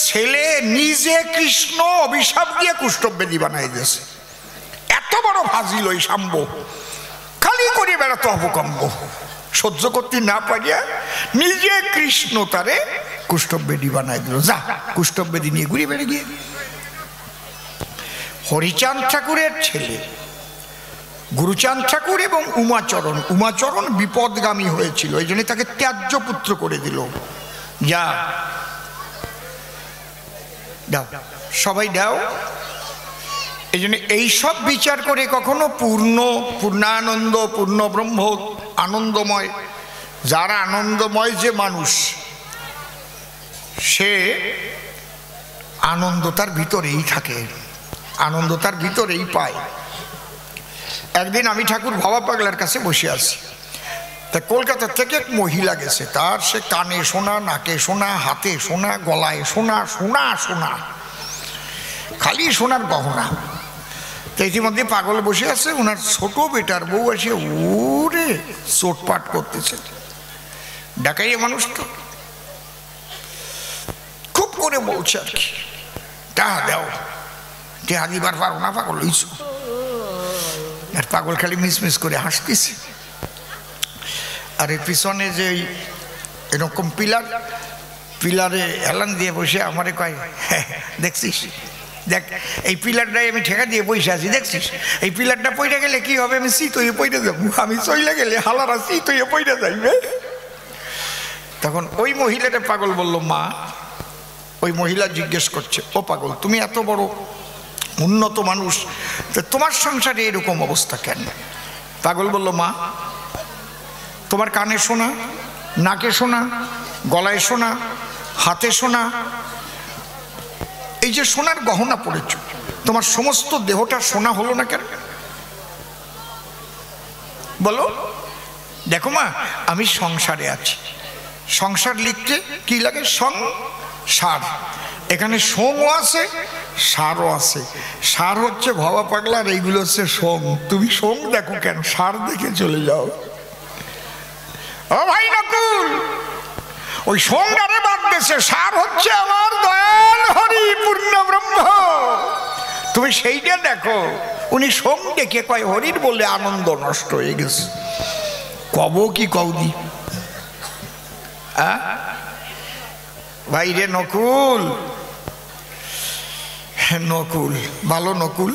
ছেলে নিজে কৃষ্ণ অভিশাপ দিয়ে কুষ্ঠবেদী বানাই দিয়েছে। এত বড় ফাজিল ওই শাম্ব, খালি করে বেড়াতো অপকম্ব, সহ্য করতে না পারিয়া নিজে কৃষ্ণ তারে কুষ্ঠবেদী বানাই দিল। যা কুষ্ঠবেদী নিয়ে ঘুরে বেড়ে গিয়ে হরিচাঁদ ঠাকুরের ছেলে গুরুচাঁদ ঠাকুর এবং উমাচরণ, উমাচরণ বিপদগামী হয়েছিল, এই জন্য তাকে ত্যায্য পুত্র করে দিল। যা দাও, সবাই দাও। এই জন্য এইসব বিচার করে কখনো পূর্ণানন্দ, পূর্ণ ব্রহ্ম, আনন্দময়, যারা আনন্দময় যে মানুষ, সে আনন্দ তার ভিতরেই থাকে, আনন্দ তার ভিতরেই পায়। একদিন আমি ঠাকুর ভাবা পাগলার কাছে বসে আছি, তা কলকাতা থেকে এক মহিলা গেছে, তার সে কানে সোনা, নাকে সোনা, হাতে সোনা, গলায় সোনা, সোনা সোনা, খালি সোনার গহনা। তো ইতিমধ্যে পাগল বসে আছে, ওনার ছোট বেটার বউ এসে ওরে চোটপাট করতেছে। ডাকাইয়ে মানুষ তো খুব করে বলছে আর কি, টাকা দাও, টাকা দিবার পারো না, পাগল হইছ। আর পাগল খালি মিসমিস করে হাসতেছে। আর এর পিছনে যে এরকম পিলারে হেলান দিয়ে বসে আমারে কয়, দেখছিস, দেখ এই পিলারটাই আমি ঠেকা দিয়ে বসে আছি, দেখছিস এই পিলারটা পইরা গেলে কি হবে, আমি শীত হয়ে পইরা যাবো, আমি চইলে গেলে হালারা শীত হয়ে পইরা যাইবে। তখন ওই মহিলাটা পাগল বলল, মা, ওই মহিলা জিজ্ঞেস করছে, ও পাগল, তুমি এত বড় উন্নত মানুষ, তো তোমার সংসারে এরকম অবস্থা কেন? পাগল বলল, মা, তোমার কানে শোনা, নাকে শোনা, গলায় শোনা, হাতে শোনা, এই যে সোনার গহনা পড়েছ, তোমার সমস্ত দেহটা সোনা হলো না কেন? বলো। দেখো মা, আমি সংসারে আছি, সংসার লিখতে কি লাগে? সংসার। এখানে সোমও আছে, সারও আছে। সার হচ্ছে ভবা পাগলার, এইগুলো হচ্ছে সোম। তুমি সোম দেখো কেন, সার দেখে চলে যাও। ও ভাই নকুল, ওই সোমটারে বাদ দিয়েছে, সার হচ্ছে আমার দয়াল হরি পূর্ণ ব্রহ্ম, তুমি সেইটা দেখো। উনি সোম দেখে কয় হরির বলে আনন্দ নষ্ট হয়ে গেছে। কব কি কৌদি ভাই রে নকুল, নকুল ভালো, নকুল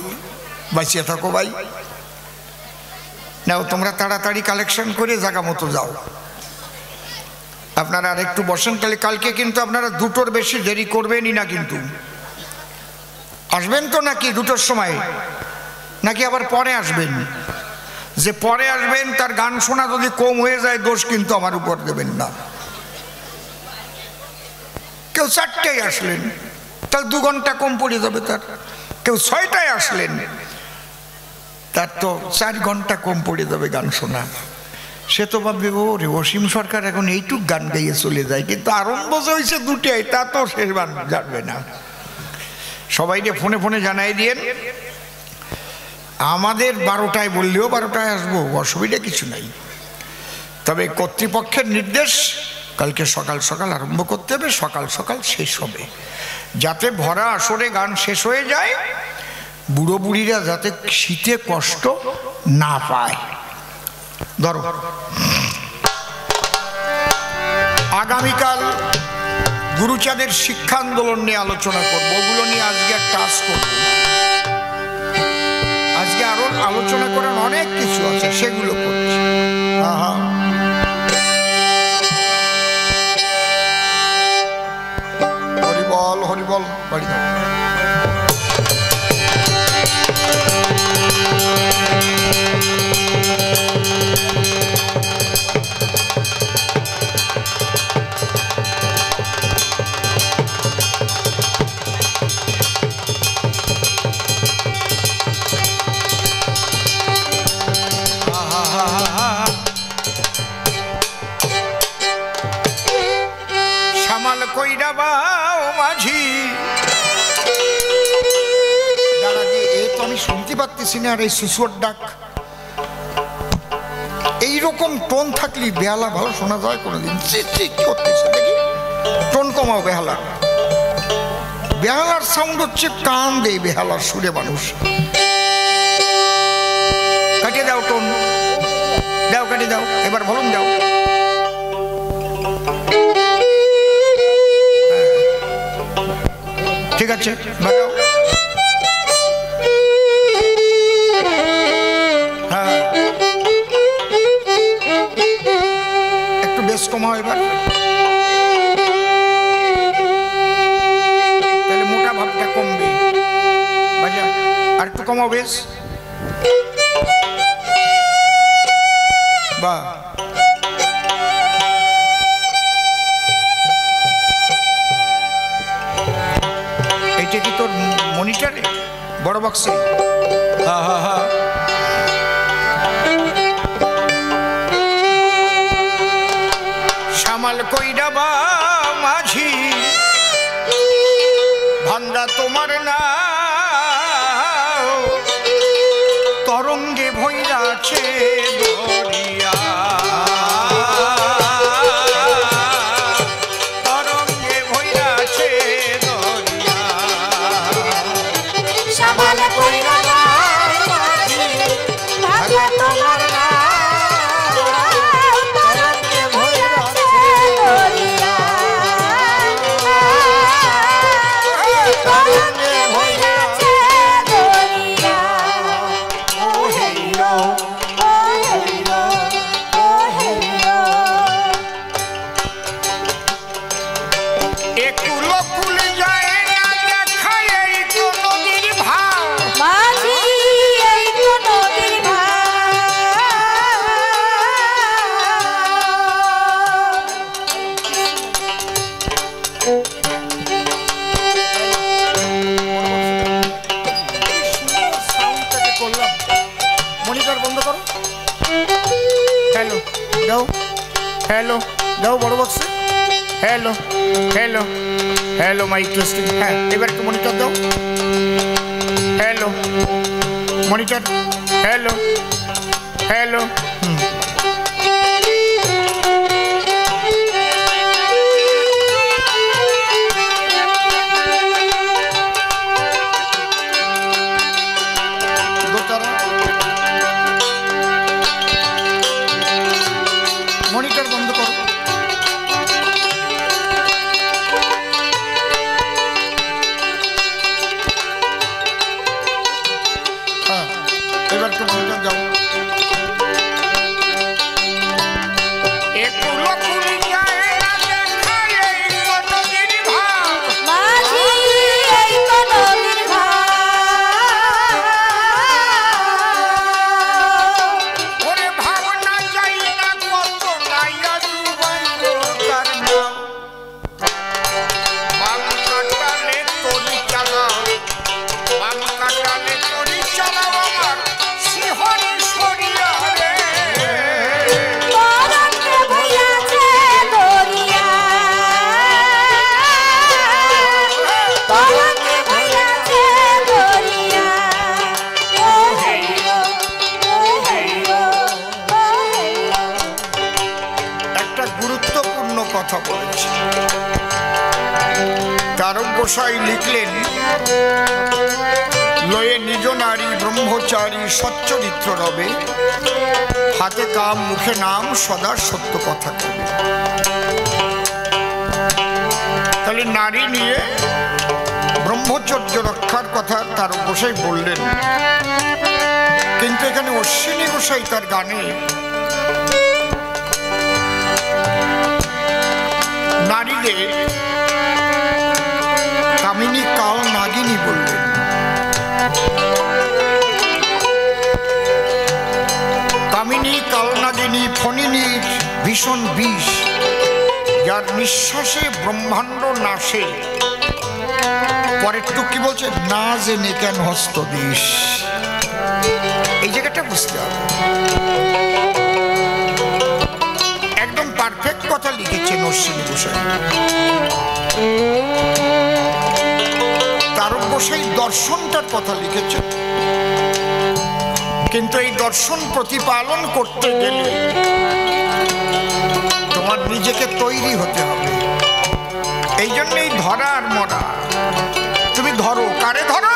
বাঁচিয়ে থাকো ভাই। নাও তোমরা তাড়াতাড়ি কালেকশন করে জায়গা মতো যাও। আপনারা আর একটু বসেন, তাহলে কালকে কিন্তু আপনারা দুটোর বেশি দেরি করবেনই না। কিন্তু আসবেন তো নাকি দুটোর সময়, নাকি আবার পরে আসবেন? যে পরে আসবেন তার গান শোনা যদি কম হয়ে যায়, দোষ কিন্তু আমার উপর দেবেন না। কেউ 4টায় আসলেন, তার 2 ঘন্টা কম পড়ে যাবে তার। কেউ 6টায় আসলেন, তার তো 4 ঘন্টা কম পড়ে যাবে গান শোনা। সে তো ভাববে, ও রে অসীম সরকার এখন এইটুক গান গাইয়ে চলে যায়, কিন্তু আরম্ভ যে হয়েছে 2টায়, তা তো শেষ গান জানবে না। সবাইকে ফোনে ফোনে জানাই দিয়েন, আমাদের 12টায় বললেও 12টায় আসবো, অসুবিধা কিছু নাই। তবে কর্তৃপক্ষের নির্দেশ, কালকে সকাল সকাল আরম্ভ করতে হবে, সকাল সকাল শেষ হবে, যাতে ভরা আসরে গান শেষ হয়ে যায়, বুড়ো বুড়িরা যাতে শীতে কষ্ট না পায়। ধরো, আগামীকাল গুরুচাঁদের শিক্ষা আন্দোলন নিয়ে আলোচনা করবো, ওগুলো নিয়ে আজকে একটা টাস করবো। আজকে আরো আলোচনা করার অনেক কিছু আছে, সেগুলো করছি। হরিবল হরিবল, বাড়ি যাও। কইরা বাও মাঝি, দাঁড়া দিয়ে এই তো আমি শুনতে পারতেছি না। আর এই শিশুর ডাক এইরকম টোন থাকলে বেহালা ভালো শোনা যায় কোনোদিন? ঠিক করতেছে, দেখি টোন কমাও বেহালা। বেহালার সাউন্ড হচ্ছে কান দেয়, বেহালার সুরে মানুষ। কাটিয়ে দাও টোন, দাও কাটিয়ে দাও, এবার ভলুম দাও। ঠিক আছে বাজাও। হ্যাঁ একটু বেশ কমাও এবার, তাহলে মোটা ভাবটা কমবে। বাজা আর একটু কমাও বেশ। বাহ এইটা কি তোর মনিটরে বড় বক্সে? হ্যাঁ হ্যাঁ হ্যাঁ সামাল কইরা বা মাঝি ভান্ডা তোমার না, তরঙ্গে ভৈরাছে দরিয়া, তরঙ্গে ভৈরাছে দরিয়া। সামাল কইরা বা মাঝি ভান্ডা তোমার না, তরঙ্গে ভৈরাছে দরিয়া, তরঙ্গে ভৈরাছে দরিয়া। ও হেলো ও হেলো ও হেলো, একুল কুল যায় না দেখায় এই তো নদীর ভাব, মাঝি এই তো নদীর ভাব। মনিটর বন্ধ করো। হ্যালো দাও, হ্যালো দাও বড় বক্সে। Hello hello hello mike testing. হ্যাঁ এবার একটু মনিটর দাও। Hello monitor, hello hello. Monitor বন্ধ করো। হ্যাঁ এবার একটু মনিটর দাও। মাঝি এই তো নদীর ভাব। ওরে ভাবনা যাই না কত নাইয়া ডুবাই তার নাম, বাম কাটালে তরি চালাও, বাম কাটালে তরি চালাও আমার শিহরি সরিয়া রে। তরঙ্গে ভৈরাছে দরিয়া, তরঙ্গে ভৈরাছে দরিয়া। ও হেলো ও হেলো ও হেলো। একটা গুরুত্বপূর্ণ কথা বলেছি। তারক গোসাই লিখলেন, লয়ে নিজ নারী ব্রহ্মচারী সচ্চরিত্র রবে, হাতে কাম মুখে নাম সদা সত্য কথা কবে। তাহলে নারী নিয়ে ব্রহ্মচর্য রক্ষার কথা তারক গোসাই বললেন, কিন্তু এখানে অশ্বিনী গোসাই তার গানে নারীদের কামিনী কাল নাগিনী বললেন। কামিনী কাল নাগিনী ফণিনীর ভীষণ বিষ, যার নিঃশ্বাসে ব্রহ্মাণ্ড নাশে। পরেরটুক কি বলছে, না জেনে কেন হস্ত দিস। এই জায়গাটা বুঝতে হবে। একদম পারফেক্ট কথা লিখেছেন অশ্বিনী গোসাই। তারক গোসাই দর্শনটার কথা লিখেছেন, কিন্তু এই দর্শন প্রতিপালন করতে গেলে তোমার নিজেকে তৈরি হতে হবে। এই জন্যই ধরা আর মরা, ধরো। কারে ধরো?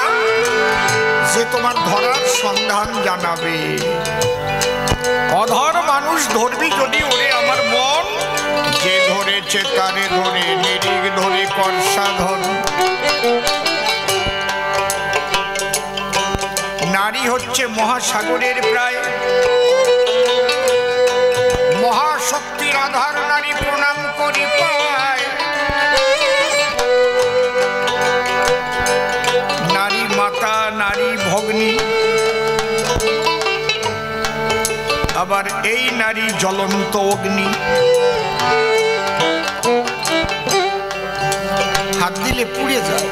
যে তোমার ধরার সন্ধান জানাবে। অধর মানুষ ধরবি যদি ওরে আমার মন, যে ধরেছে তারে ধরে, নিরিখ ধরে কর সাধন। নারী হচ্ছে মহাসাগরের প্রায়, মহাশক্তির আধার নারী প্রণাম করি পায়। নারী মাতা, নারী ভগ্নী, আবার এই নারী জ্বলন্ত অগ্নি। হাত দিলে পুড়ে যায়,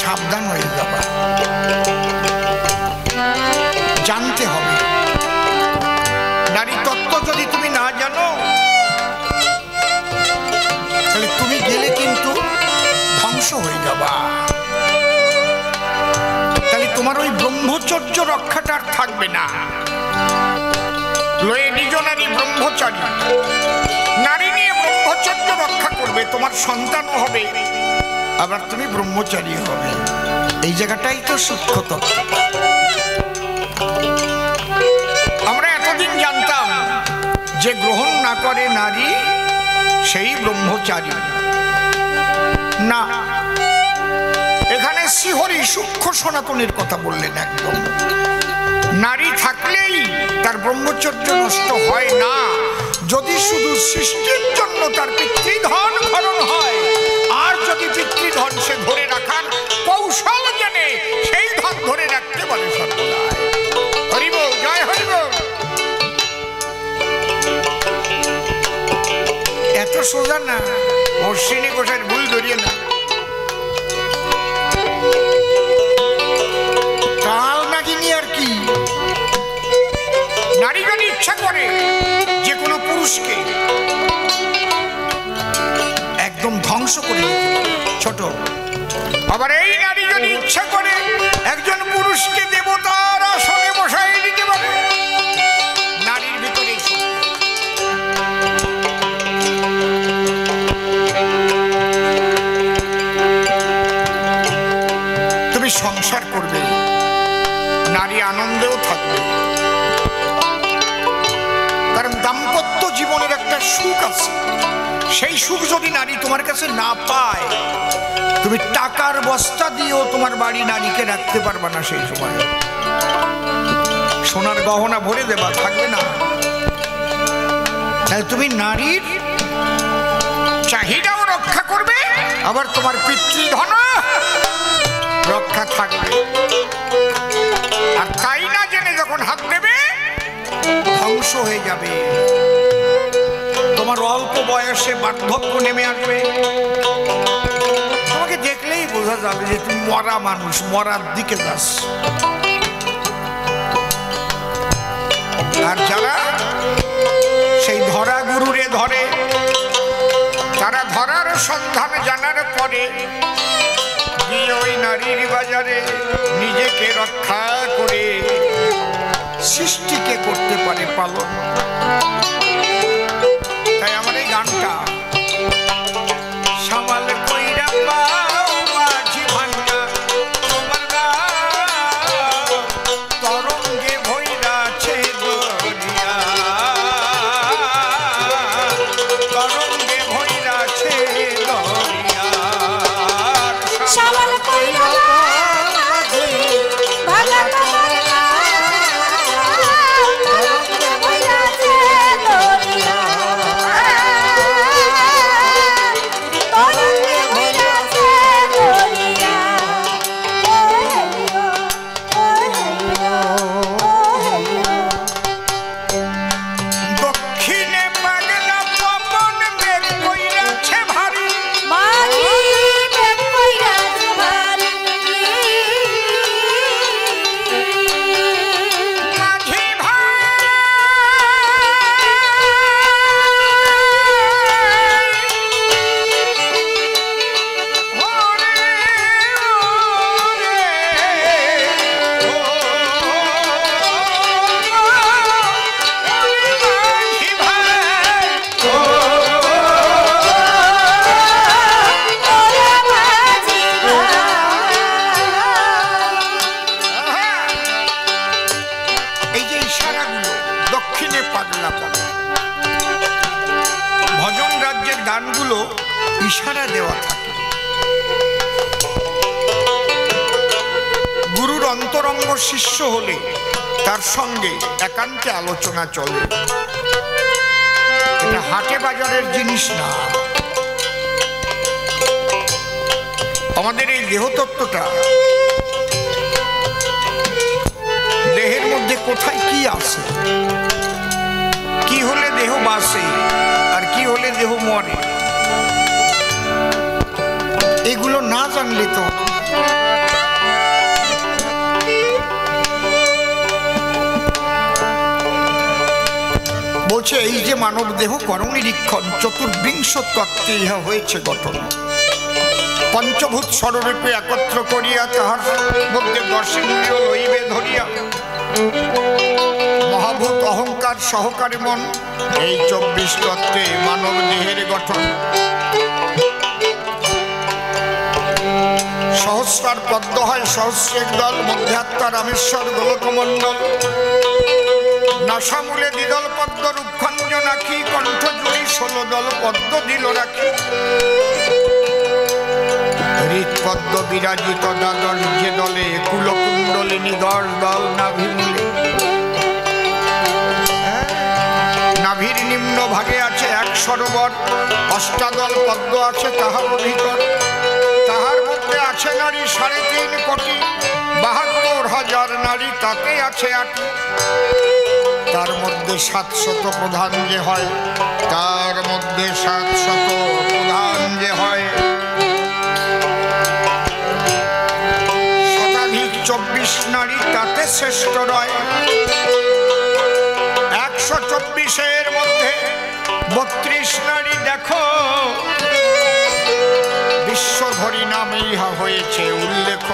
সাবধান হয়ে যাবা। জানতে হবে। নারী তত্ত্ব যদি তুমি না জানো, তাহলে তুমি গেলে কিন্তু ধ্বংস হয়ে যাবা। তাহলে তোমার ওই ব্রহ্মচর্য রক্ষাটা আর থাকবে না। লয়ে নিজ নারী ব্রহ্মচারী, নারী নিয়ে ব্রহ্মচর্য রক্ষা করবে, তোমার সন্তানও হবে, আবার তুমি ব্রহ্মচারী হবে। এই জায়গাটাই তো সূক্ষ্ম তত্ত্ব। আমরা এতদিন জানতাম যে গ্রহণ না করে নারী সেই ব্রহ্মচারী। না, এখানে শ্রীহরি সূক্ষ্ম সনাতনের কথা বললেন একদম। নারী থাকলেই তার ব্রহ্মচর্য নষ্ট হয় না, যদি শুধু সৃষ্টির জন্য তার পিতৃধন হরণ হয়, আর যদি পিতৃধন সে ধরে রাখার কৌশল জানে, সেই ধন ধরে রাখতে পারে সর্বদা। হরিব, জয় হরিব। এত সোজা না, অশ্বিনী কোষের ভুল ধরিয়ে না। কাল নাগিনী আর কি? নারী যদি ইচ্ছা করে যে কোনো পুরুষকে একদম ধ্বংস করে ছোট, আবার এই নারী যদি ইচ্ছা করে একজন পুরুষকে দেবতার আসনে বসাই দিতে পারে। নারীর ভিতরে তুমি সংসার করবে, নারী আনন্দেও থাকবে। কারণ দাম্পত্য জীবনের একটা সুখ আছে, সেই সুখ যদি নারী তোমার কাছে না পায়, তুমি টাকার বস্তা দিয়েও তোমার বাড়ি নারীকে রাখতে পারবা না। সেই সময় সোনার গহনা ভরে দেবা, থাকবে না। তুমি নারীর চাহিদাও রক্ষা করবে, আবার তোমার পিতৃধন রক্ষা থাকবে। আর তাই না জেনে যখন হাত দেবে, ধ্বংস হয়ে যাবে। তোমার অল্প বয়সে বার্ধক্য নেমে আসবে। তোমাকে দেখলেই বোঝা যাবে যে তুমি মরা মানুষ, মরার দিকে যাস। আর যারা সেই ধরা গুরুরে ধরে, তারা ধরার সন্ধান জানার পরে গিয়ে ওই নারীর বাজারে নিজেকে রক্ষা করে সৃষ্টিকে করতে পারে পালন। তাই আমার এই গানটা সামাল কইরা পাও মাঝি ভাঙ্গা, তোমার তরঙ্গে ভৈরাছে দরিয়া, তরঙ্গে ভৈরাছে দরিয়া। সামাল কইরা মাঝি ভাঙ্গা, তোমার তরঙ্গে ভৈরাছে দরিয়া। প্রিয়তম শিষ্য হলে তার সঙ্গে একান্তে আলোচনা চলে। এটা হাটে বাজারের জিনিস না। আমাদের এই দেহতত্ত্বটা, দেহের মধ্যে কোথায় কি আছে, কি হলে দেহ বাঁচে আর কি হলে দেহ মরে, এগুলো না জানলে তো বলছে এই যে মানব দেহ করনিরীক্ষণ চতুর্বিংশ তত্ত্বে ইহা হয়েছে গঠন। পঞ্চভূত ষড়রূপে একত্র করিয়া তাহার মধ্যে দর্শনীয় লইবে ধরিয়া মহাভূত অহংকার সহকারে মন, এই 24 তত্ত্বে মানব দেহের গঠন। সহস্রার পদ্ম হয় সহস্রের দল, মধ্যে আত্মা রামেশ্বর গোলকমণ্ডল। নাসামূলে দ্বিদল পদ্ম রূপখঞ্জ নাকি, কণ্ঠ জুড়ি 16 দল পদ্ম দিল রাখি। হৃৎপদ্ম বিরাজিত দ্বাদশ যে দলে, কুলকুণ্ডলিনী 10 দল নাভিমূলে। নাভির নিম্ন ভাগে আছে 1 সরোবর, 8 পদ্ম আছে তাহার ভিতর। তাহার মধ্যে আছে নারী 3.5 কোটি, 72,000 নারী তাতে আছে 8। তার মধ্যে 700 প্রধান যে হয়, তার মধ্যে 700 প্রধান যে হয়। শতাধিক 24 নারী তাতে শ্রেষ্ঠ রয়। 124-এর মধ্যে 32 নারী দেখো, বিশ্বঘড়ি নামে ইহা হয়েছে উল্লেখ।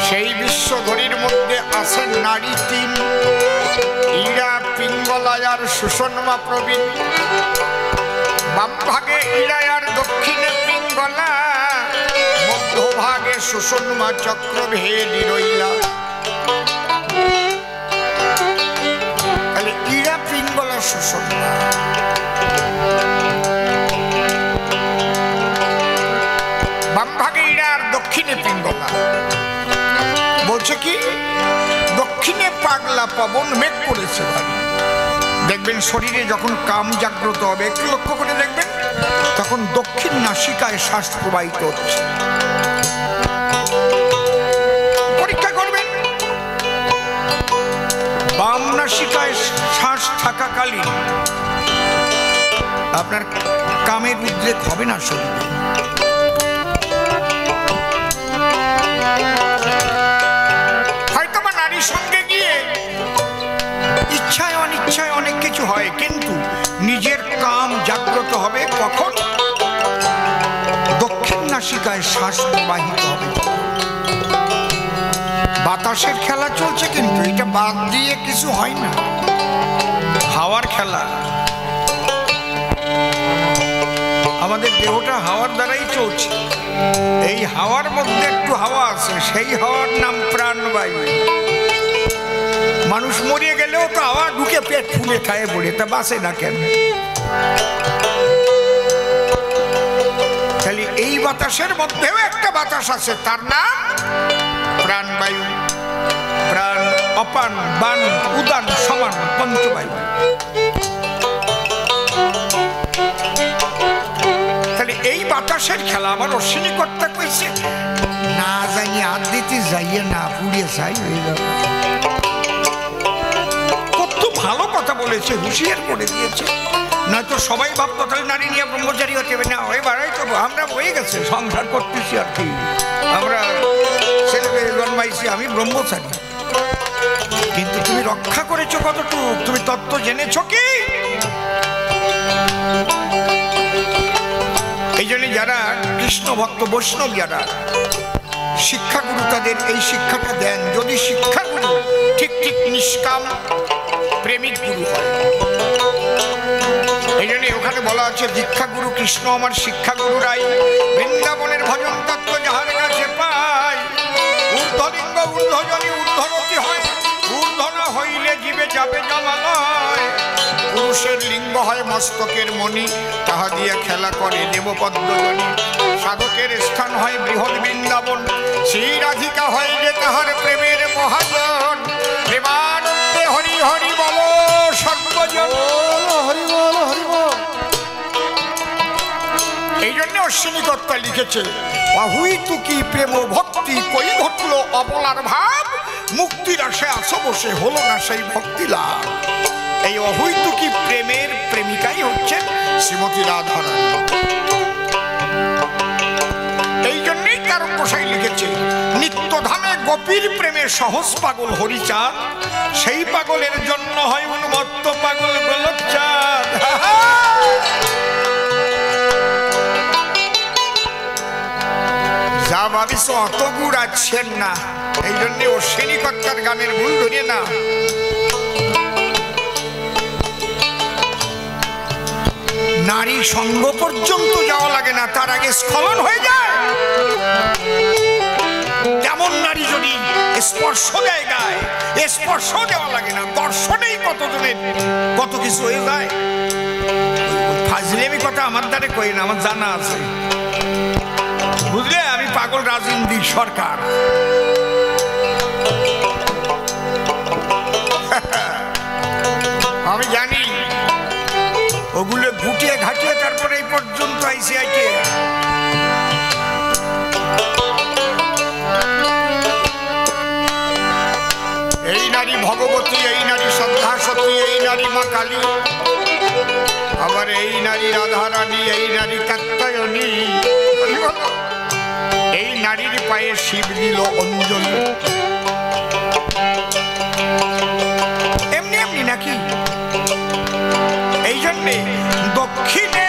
সেই বিশ্বঘড়ির মধ্যে আছে নারী 3, ইরা, পিঙ্গলা আর সুষন্মা প্রবীণ। বাম ভাগে ইরা আর দক্ষিণে পিঙ্গলা, মধ্যভাগে সুষন্মা চক্রভেদী রইলা। তাহলে ইরা, পিঙ্গলা, সুষন্মা। বাম ভাগে ইরা আর দক্ষিণে পিঙ্গলা। বলছে কি, দক্ষিণে পাগলা পবন মেঘ করেছে ভারী। দেখবেন শরীরে যখন কাম জাগ্রত হবে, একটু লক্ষ্য করে দেখবেন, তখন দক্ষিণ নাসিকায় শ্বাস প্রবাহিত হচ্ছে। পরীক্ষা করবেন, বাম নাসিকায় শ্বাস থাকাকালীন আপনার কামের উদ্রেক হবে না শরীরে। সঙ্গে গিয়ে ইচ্ছায় অনিচ্ছায় অনেক কিছু হয়, কিন্তু নিজের কাম জাগ্রত হবে কখন? দক্ষিণ নাসিকায় শ্বাস প্রবাহিত হবে। বাতাসের খেলা চলছে, কিন্তু এটা বাদ দিয়ে কিছু হয় না, হাওয়ার খেলা। আমাদের দেহটা হাওয়ার দ্বারাই চলছে। এই হাওয়ার মধ্যে একটু হাওয়া আছে, সেই হাওয়ার নাম প্রাণবায়ু। মানুষ মরিয়ে গেলেও তো হাওয়া ঢুকে পেট ফুলে খায় পড়ে, তা বাঁচে না কেন? তাহলে এই বাতাসের মধ্যেও একটা বাতাস আছে, তার নাম প্রাণবায়ু। প্রাণ, অপান, বান, উদান, সমান, পঞ্চবায়ু। তাহলে এই বাতাসের খেলা আমার অশ্বিনী কর্তা কইছে, না জানি হাত দিতে যাইয়ে না পুড়িয়ে যাই হয়ে যাবে। কত ভালো কথা বলেছে, হুঁশিয়ার করে দিয়েছে। নয়তো সবাই ভাবতো তাহলে নারী নিয়ে ব্রহ্মচারী হতে হবে না, ওই বাড়াই তো আমরা হয়ে গেছে, সংসার করতেছি আর কি, আমরা ছেলে মেয়ে জন্মাইছি, আমি ব্রহ্মচারী। কিন্তু তুমি রক্ষা করেছো কতটুকু? তুমি তত্ত্ব জেনেছো কি? এই জন্য যারা কৃষ্ণ ভক্ত বৈষ্ণব, যারা শিক্ষাগুরু, তাদের এই শিক্ষাটা দেন। যদি শিক্ষাগুরু ঠিক ঠিক নিষ্কাম প্রেমিক গুরু হয়। এই জন্য ওখানে বলা আছে, দীক্ষাগুরু কৃষ্ণ আমার শিক্ষাগুরু রাই, বৃন্দাবনের ভজন তত্ত্ব যাহার কাছে পাই। ঊর্ধ্বলিঙ্গ ঊর্ধ্বজনী ঊর্ধ্বরতি হয়, ঊর্ধ্ব না হইলে জীবে যাবে জমালয়। পুরুষের লিঙ্গ হয় মস্তকের মণি, তাহা দিয়ে খেলা করে দেবপদ্মজনী। সাধকের স্থান হয় বৃহৎ বৃন্দাবন। শ্রী রাধিকা হয় যে তাহার প্রেমের মহাজন। প্রেমানন্দে হরি হরি বল সর্বজন। হরি বল হরি বল। এই জন্য অশ্বিনী কর্তা লিখেছে, অহুই তুকি প্রেম ভক্তি কই ঘটল অবলার ভাব, মুক্তির আশে আসো বসে হলো না সেই ভক্তি লাভ। এই অহুইতুকি প্রেমের প্রেমিকাই হচ্ছেন শ্রীমতী রাধারানী। এই জন্যই কারণ গোসাই লিখেছে, নিত্যধামে গোপীর প্রেমে সহজ পাগল হরিচাঁদ, সেই পাগলের জন্য হয় উন্মত্ত পাগল গোলকচাঁদ। যা ভাবিস অত গুড় আছেন না, এই জন্য অশ্বিনী কর্তার গানের ভুল ধরে না। নারী সঙ্গ পর্যন্ত যাওয়া লাগে না, তার আগে স্খলন হয়ে যায়। তেমন নারী যদি স্পর্শ দেয় গায়ে, স্পর্শ দেওয়া লাগে না, দর্শনেই কতজনের কত কিছু হয়ে যায়। ফাজলেমি কথা আমার দ্বারে কই না, আমার জানা আছে, বুঝলে? আমি পাগল রাজেন্দ্র সরকার। আমি জানি ওগুলো গুটিয়ে ঘাটিয়ে তারপরে এই পর্যন্ত আইসি আইটে। এই নারী ভগবতী, এই নারী সন্ধ্যাসতী, এই নারী মা কালী, আবার এই নারী রাধারানী, এই নারী কাত্যায়নী। এই নারীর পায়ে শিব দিল অঞ্জলি। এমনি এমনি নাকি? এই জন্যে দক্ষিণে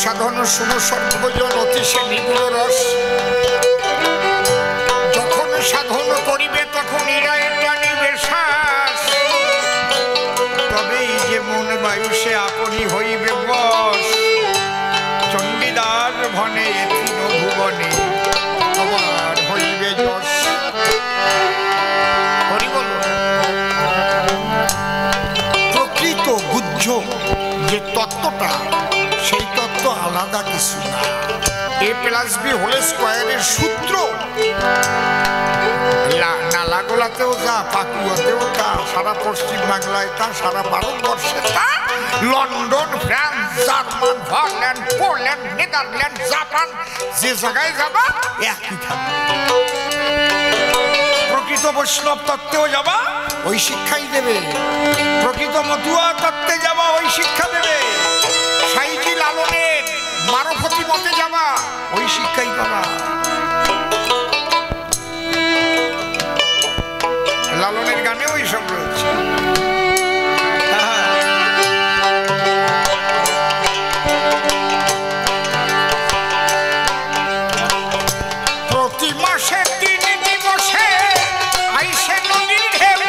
সাধন শুনো সর্বজন অতিশে নিগুড় রস। যখন সাধন করিবে তখন ইরায়ের জানিবে শ্বাস, তবেই যে মন বায়ু সে আপনি হইবে বস। চণ্ডীদার ভনে এথিন ভুবনে তোমার হইবে যশ। হরি বল। প্রকৃত গুহ্য যে তত্ত্বটা, সেই তত্ত্ব আলাদা কিছু না। A+B হোল স্কয়ারের সূত্র নালাগোলাতেও তা, পাকুয়াতেও তা, সারা পশ্চিম বাংলায় তা, সারা ভারতবর্ষে তা, London, France, German, Holland, Poland, Netherland, Japan, যে জায়গায় যাবা একই থাকবে। প্রকৃত বৈষ্ণব তত্ত্বেও যাবা ওই শিক্ষাই দেবে, প্রকৃত মতুয়া তত্ত্বে যাবা ওই শিক্ষা দেবে, সাইজি লালনের মারফতি মতে যাবা ওই শিক্ষাই পাবা। লালনের গানে ওই সব রয়েছে। প্রতি মাসে 3 দিবসে আইসে নদীর ঢেউ,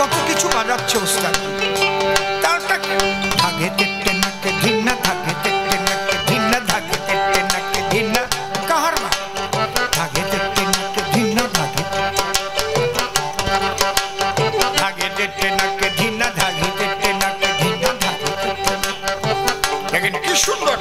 কত কিছু বাজাচ্ছে ওস্তাদ। তারটা ধাগে তেট্টে নাকে ধিন্না, ধাগে তেট্টে নাকে ধিন্না, ধাগে তেট্টে নাকে ধিন্না। কাহার না ধাগে তেট্টে নাকে ধিন্না, ধাগে তেট্টে নাকে ধিন্না, ধাগে তেট্টে নাকে ধিন্না, ধাগে তেট্টে। দেখেন কি সুন্দর।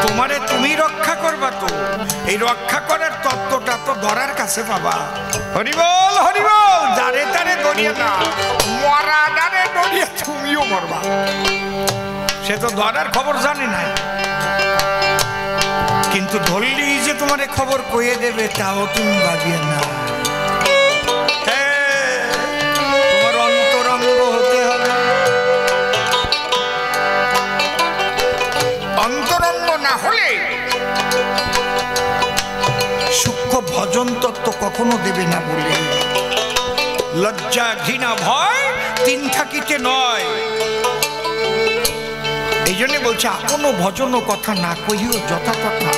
তোমারে তুমি রক্ষা করবা তো, এই রক্ষা করার তত্ত্বটা তো ধরার কাছে পাবা। হরিবল হরিবল, যারে তারে দরিয়া না, মরা ডারে দরিয়া তুমিও মরবা। সে তো ধরার খবর জানে না, কিন্তু ধরলেই যে তোমারে খবর কয়ে দেবে তাও তুমি ভাবিয়ে না। তোমার অন্তরঙ্গ হতে হবে। অন্তরঙ্গ না হলে সূক্ষ্ম ভজন তত্ত্ব কখনো দেবে না বলে। লজ্জা ঘৃণা ভয় তিন থাকিতে নয়। এই জন্য বলছে আপনো ভজন কথা না কহিও যথা কথা,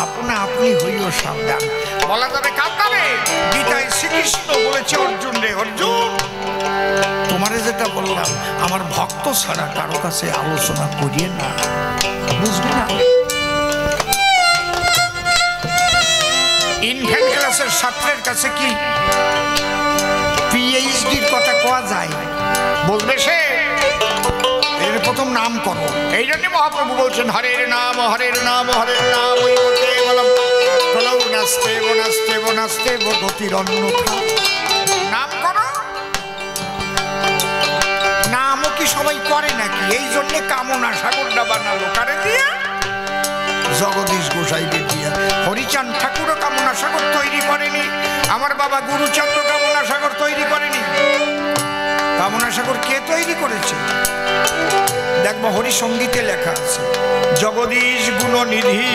আপনা আপনি হইও সাবধান। বলা যাবে কাঁদাবে। গীতায় শ্রীকৃষ্ণ বলেছে অর্জুন রে, অর্জুন তোমারে যেটা বললাম আমার ভক্ত ছাড়া কারো কাছে আলোচনা করিয়ে না, বুঝলি না? ইনফ্যান্ট ক্লাসের ছাত্রের কাছে কি পিএইচডির কথা কোয়া যায়? বলবে সে এর প্রথম নাম করো। এই জন্য মহাপ্রভু বলছেন হরের নাম হরের নাম হরের নাম নাস্তে নাস্তে নাস্তে গতির অন্যথা। নাম করো। নামও কি সবাই করে নাকি? এই জন্য কামনা সাগরটা বানালো কারে দিয়ে? জগদীশ গোসাইকে দিয়া। হরিচাঁদ ঠাকুরও কামনা সাগর তৈরি করেনি, আমার বাবা গুরুচাঁদ কামনা সাগর তৈরি করেনি। কামনা সাগর কে তৈরি করেছে? দেখবো হরিসঙ্গীতে লেখা আছে, জগদীশ গুণনিধি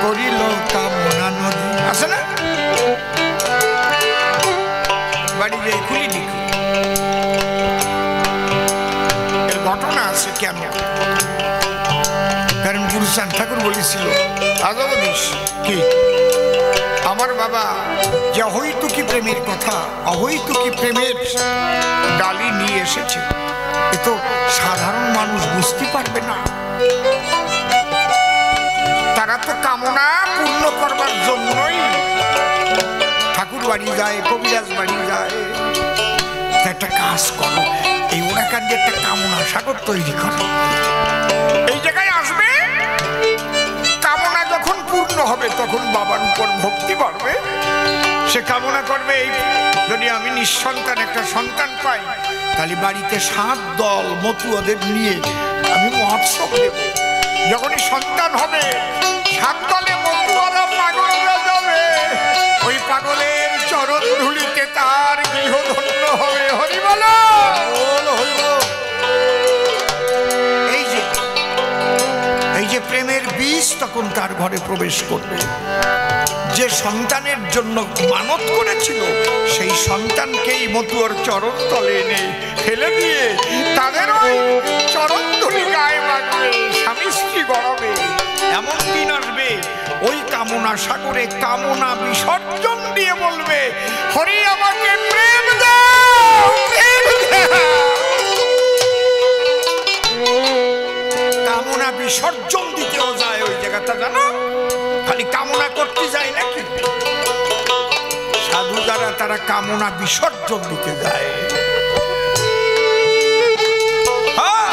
করিল কামনা নদী, আছে না? বাড়ি যাই খুলি দেখি এর ঘটনা আছে। কেন? কারণ গুরুচাঁদ ঠাকুর বলেছিল জগদীশ কি আমার বাবা যে অহৈতুকী প্রেমের কথা, অহৈতুকী প্রেমের ডালি নিয়ে এসেছে, এ তো সাধারণ মানুষ বুঝতে পারবে না। তারা তো কামনা পূর্ণ করবার জন্যই ঠাকুর বাড়ি যায়, কবিরাজ বাড়ি যায়। একটা কাজ করো, এই ওনাকার যে একটা কামনা সাগর তৈরি করো। এই জায়গায় আসবে, কামনা যখন পূর্ণ হবে তখন বাবার উপর ভক্তি বাড়বে। সে কামনা করবে এই যদি আমি নিঃসন্তান একটা সন্তান পাই, তাহলে বাড়িতে 7 দল মতুয়াদের নিয়ে আমি মহোৎসব দেব। যখনই সন্তান হবে 7 দলে মতুয়ারা পাগল হয়ে যাবে, ওই পাগলের চরণ ধুলিতে তার গৃহ ধন্য হবে। হরি বল। এই যে প্রেমের বীজ তখন তার ঘরে প্রবেশ করবে। যে সন্তানের জন্য মানত করেছিল সেই সন্তানকেই মতুয়ার চরণ তলে এনে ফেলে দিয়ে তাদের ওই চরণ ধুলি গায়ে মাখবে, স্বামী স্ত্রী গড়াবে। এমন দিন আসবে ওই কামনা সাগরে কামনা বিসর্জন দিয়ে বলবে, হরি আমাকে প্রেম দাও, প্রেম দাও। কামনা বিসর্জন দিতেও যায় ওই জায়গাটা, জানো? খালি কামনা করতে যায় নাকি? সাধু যারা তারা কামনা বিসর্জন দিতে যায়। Oh,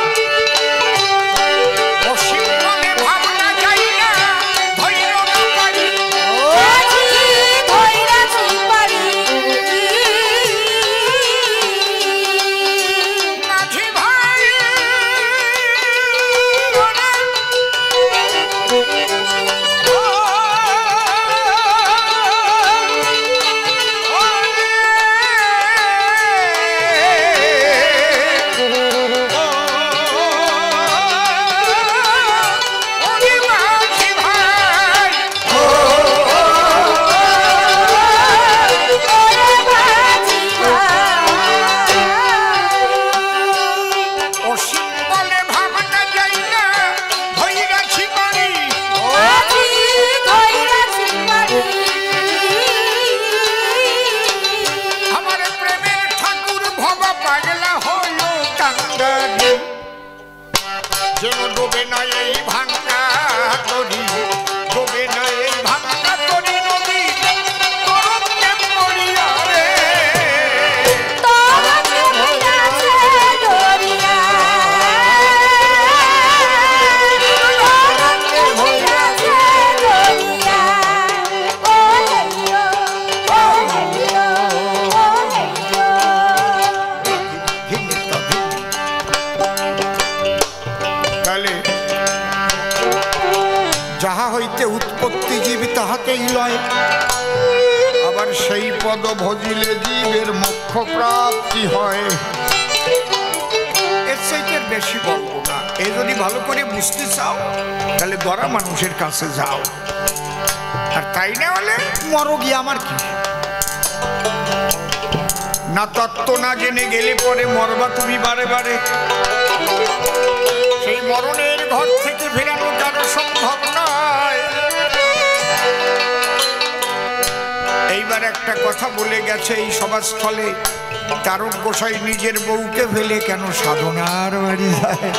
পদ ভজিলে জীবের মোক্ষ প্রাপ্তি হয়। এর চাইতে বেশি বলবো না। এই যদি ভালো করে বুঝতে চাও তাহলে গড়া মানুষের কাছে যাও, আর তাই না হলে মরো গিয়ে আমার কি। না তত্ত্ব না জেনে গেলে পরে মরবা তুমি বারে বারে। সেই মরণের ঘর থেকে ফেরানো কারো সম্ভব নয়। এইবার একটা কথা বলে গেছে এই সভাস্থলে, তারক গোসাই নিজের বউকে ফেলে কেন সাধনার বাড়ি যায়।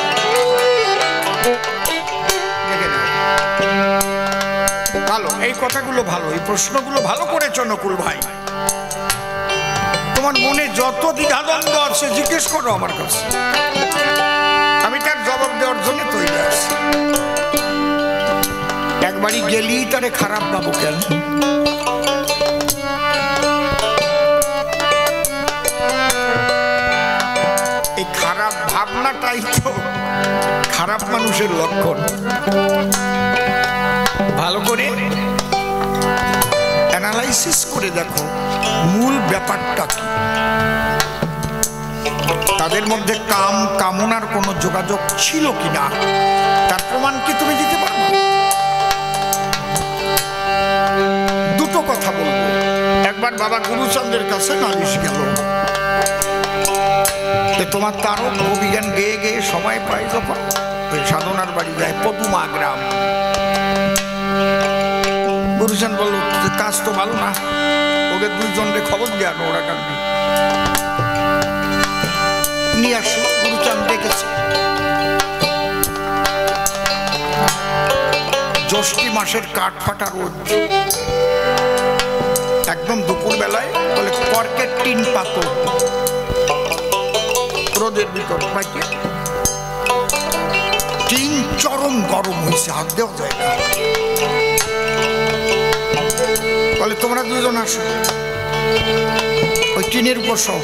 ভালো, এই কথাগুলো ভালো, এই প্রশ্নগুলো ভালো করেছ নকুল ভাই। তোমার মনে যত দ্বিধাদ্বন্দ্ব আছে জিজ্ঞেস করো আমার কাছে, আমি তার জবাব দেওয়ার জন্য তৈরি আছি। একবারই গেলি তারে খারাপ ভাবো কেন? এই খারাপ ভাবনাটাই তো খারাপ মানুষের লক্ষণ। ভালো করে অ্যানালাইসিস করে দেখো মূল ব্যাপারটা কি। তাদের মধ্যে কাম কামনার কোনো যোগাযোগ ছিল কিনা তার প্রমাণ কি তুমি দিতে পারবে? দুটো কথা বলবো। একবার বাবা গুরুচন্দ্রের কাছে নালিশ গেল যে তোমার তারক অভিজ্ঞান গেয়ে গেয়ে সময় পায় যখন ওই সাধনার বাড়ি যায় পদুমা গ্রাম। গুরুচাঁদ বলল কাজ তো ভালো না, ওকে দুইজনকে খবর দেওয়া ওরা কারণে নিয়ে আসলো। গুরুচাঁদ দেখেছে জ্যৈষ্ঠী মাসের কাঠ ফাটা রোদ, একদম দুপুর বেলায় বলে কর্কের টিন পাতো রোদের ভিতর পাইতে টিন চরম গরম হয়েছে, হাত দেওয়া যায় না। বলে তোমরা দুজন আসো, ওই টিনের উপর সব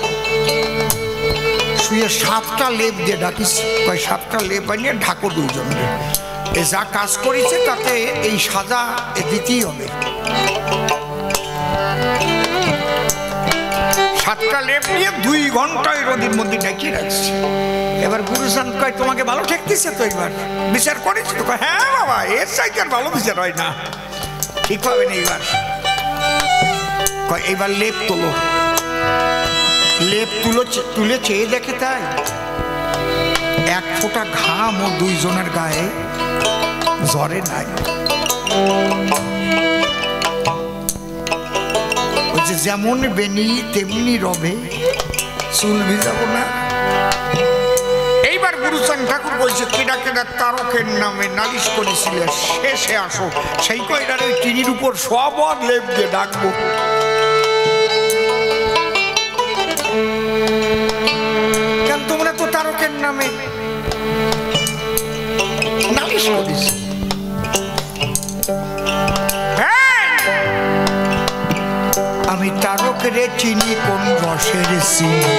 শুয়ে 7টা লেপ দিয়ে ডাকিস। কয় 7টা লেপ আনিয়ে ঢাকো দুজনকে, এ যা কাজ করেছে তাতে এই সাজা দিতেই হবে। 7টা লেপ নিয়ে 2 ঘন্টায় রোদের মধ্যে ডাকিয়ে রাখছে। এবার গুরুচাঁদ কয় তোমাকে ভালো ঠেকতেছে তো, এবার বিচার করেছি তো? হ্যাঁ বাবা, এর চাইতে আর ভালো বিচার হয় না, ঠিক হবে না। এইবার লেপ তোলো। লেপ তুলে চেয়ে দেখে তাই এক ফোঁটা ঘাম ও দুইজনের গায়ে ঝরে নাই। যেমন বেনি তেমনি রবে, চুল ভিজাবো না। এইবার গুরুচাঁদ ঠাকুর বলছে কেডা কেডা তারকের নামে নালিশ করেছিল শেষে আসো। সেই কয়টার ওই টিনির উপর সব লেপ দিয়ে ডাকবো। কেন তোমরা তো তারকের নামে নালিশ করেছ। আমি তারকের চিনি কোন রসের চিনি।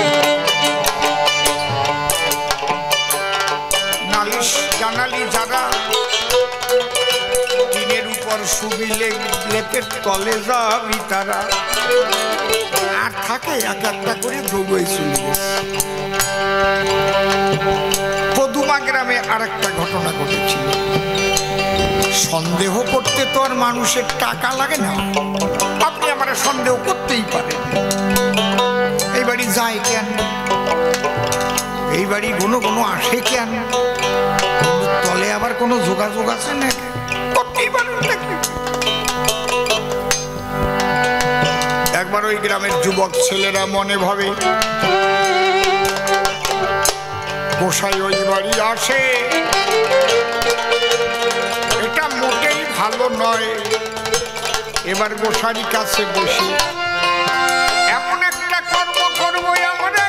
নালিশ জানালি যারা টিনের উপর শুবিলে লেপের তলে যাবি তারা, আর থাকে এক একটা করে দৌড়ই চলে গেছে। পদুমা গ্রামে আর একটা ঘটনা ঘটেছিল। সন্দেহ করতে তো আর মানুষের টাকা লাগে না, আপনি আমার সন্দেহ করতেই পারেন। এই বাড়ি যায় কেন, এই বাড়ি কোনো কোনো আসে কেন, তলে আবার কোনো যোগাযোগ আছে না, করতেই পারেন নাকি। একবার ওই গ্রামের যুবক ছেলেরা মনে ভাবে গোসাই ওই বাড়ি আসে, এটা মোটেই ভালো নয়। এবার গোসাইর কাছে বসে এমন একটা কর্ম করবো আমরা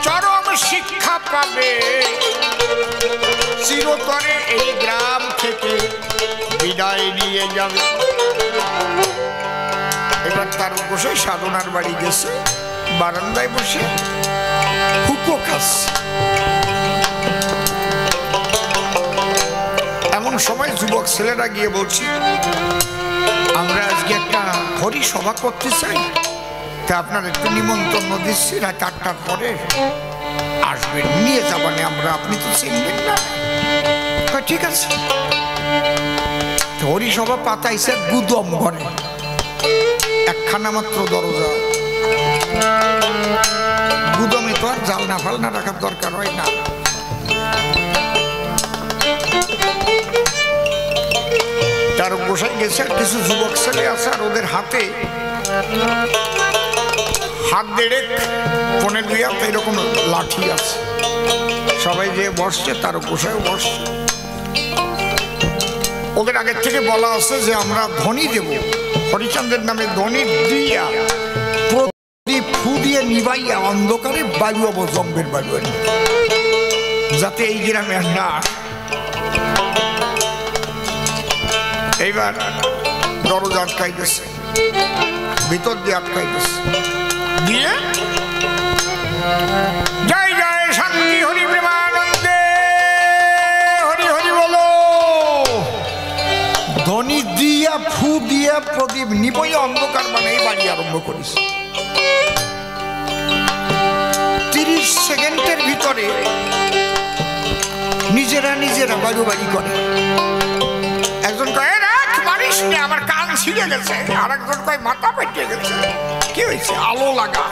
চরম শিক্ষা পাবে, চিরতরে এই গ্রাম থেকে বিদায় নিয়ে যাবে। এবার তার গোসাই সাধনার বাড়ি গেছে, বারান্দায় বসে হুকো খাচ্ছে। এমন সময় যুবক ছেলেরা গিয়ে বলছে আমরা আজকে একটা হরি সভা করতে চাই, তা আপনার একটু নিমন্ত্রণ দিচ্ছি, রাত 8টার পরে আসবেন, নিয়ে যাবেন আমরা, আপনি তো চিনবেন না। ঠিক আছে। হরি সভা পাতাইছে গুদম ঘরে, একখানা মাত্র দরজা, গুদমে তো আর জালনা ফালনা রাখার দরকার হয় না। তার বসাই গেছে, আর কিছু যুবক ছেলে আছে, আর ওদের হাতে হাত 1.5 এরকম লাঠি আছে। সবাই যে বসছে তার বসায় বসছে। ওদের আগের থেকে বলা আছে যে আমরা ধ্বনি দেব, হরিচন্দ্রের নামে ধ্বনি দিয়া প্রদীপ ফু দিয়ে নিবাইয়া অন্ধকারে বায়ু অবজম্বের বায়ু, যাতে এই গ্রামে না। এইবার দরজা আটকাইতেছে, ভিতর দিয়ে আটকাইতেছে, দিয়ে জয় জয় শান্তি হরি প্রেমানন্দে হরি হরি বলো ধ্বনি দিয়া ফু দিয়া প্রদীপ নিবইয়া অন্ধকার মানে এই বাড়ি আরম্ভ করেছে। 30 সেকেন্ডের ভিতরে নিজেরা নিজেরা বাড়ি বাড়ি করে। একজন কয় মারিস না, আমার কান ছিঁড়ে গেছে, আর একজন কয় মাথা পেটে গেছে। কি হয়েছে? আলো লাগা।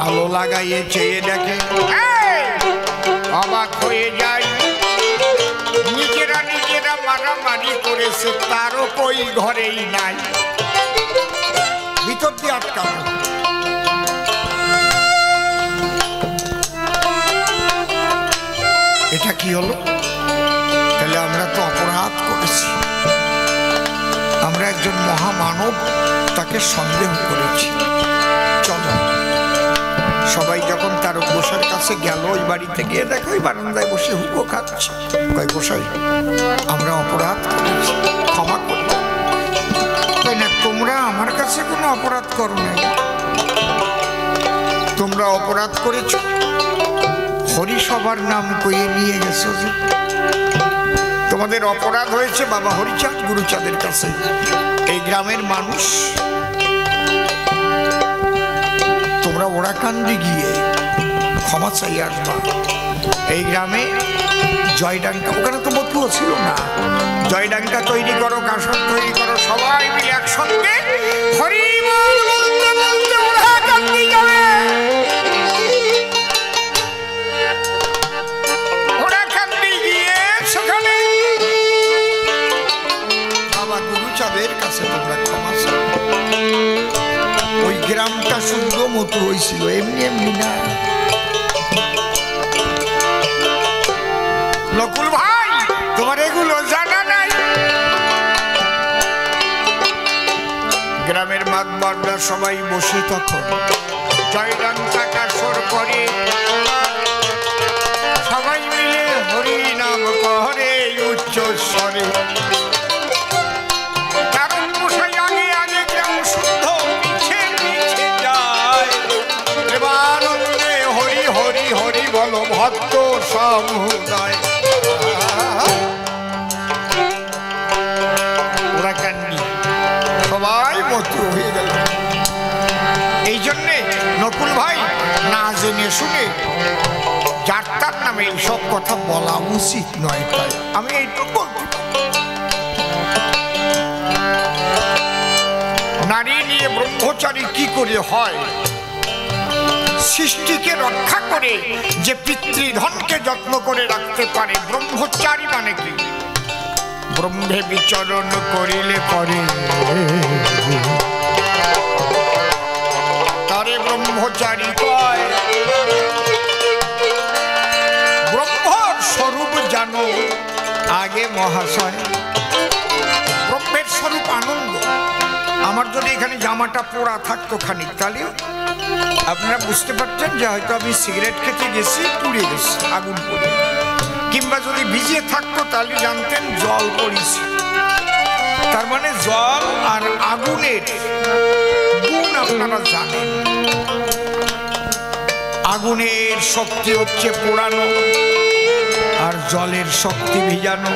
আলো লাগাইয়ে চেয়ে দেখে, অবাক হয়ে যায়, নিজেরা নিজেরা মারামারি করেছে, তারও কই ঘরেই নাই, ভিতর দিয়ে আটকানো। এটা কি হলো? তাহলে আমরা তো অপরাধ করেছি, আমরা একজন মহামানব, তাকে সন্দেহ করেছি। চলো, সবাই যখন তার গোসাইয়ের কাছে গেল, ওই বাড়িতে গিয়ে দেখো ওই বারান্দায় বসে হুকো খাচ্ছে। কয় গোসাই, আমরা অপরাধ করেছি, ক্ষমা করো। তাই না? তোমরা আমার কাছে কোনো অপরাধ করো নাই, তোমরা অপরাধ করেছ হরিসভার নাম কইয়ে নিয়ে গেছো। যে তোমাদের অপরাধ হয়েছে বাবা হরিচাঁদ গুরুচাঁদের কাছে। এই গ্রামের মানুষ, তোমরা ওরাকান্দি গিয়ে ক্ষমা চাই আসবা। এই গ্রামে জয়ডাঙ্কা, ওখানে তো বতুও ছিল না, জয়ডাঙ্কা তৈরি করো, কাসর তৈরি করো, সবাই মিলে একসঙ্গে হরি বল বলতে বলতে ওরাকান্দি যাবে। ওরাকান্দি গিয়ে সেখানে বাবা গুরুচাঁদের কাছে তোমরা ক্ষমা চাও। ওই গ্রামটা শুদ্ধ মতো হয়েছিল, এমনি এমনি না। নকুল ভাই, তোমার এগুলো জানা নাই? গ্রামের মাতবররা সবাই বসে তখন জয়ডাঙ্কা কাসর করে, সবাই মিলে হরি নাম করে উচ্চ স্বরে। হরি বলো ভক্ত সমুদায়। ওরাকান্দি সবাই মতো হয়ে গেল। এই জন্যে নকুল ভাই না জেনে শুনে যার তার নামে এইসব কথা বলা উচিত নয়, তাই আমি এইটুকু বলতে। নারী নিয়ে ব্রহ্মচারী কি করে হয়? সৃষ্টিকে রক্ষা করে যে পিতৃধনকে যত্ন করে রাখতে পারে, ব্রহ্মচারী মানে কি? ব্রহ্মে বিচরণ করিলে পরে তারে ব্রহ্মচারী কয়। ব্রহ্মর স্বরূপ জানো আগে মহাশয়। ব্রহ্মের স্বরূপ আনন্দ। আমার যদি এখানে জামাটা পোড়া থাকতো খানিক, তাহলে আপনারা বুঝতে পারতেন যে হয়তো আমি সিগারেট খেতে গেছি, পুড়ে গেছি, আগুন পড়ে। কিংবা যদি ভিজিয়ে থাকতো তাহলে জানতেন জল পড়েছে। তার মানে জল আর আগুনের গুণ আপনারা জানেন। আগুনের শক্তি হচ্ছে পোড়ানো, আর জলের শক্তি ভিজানো।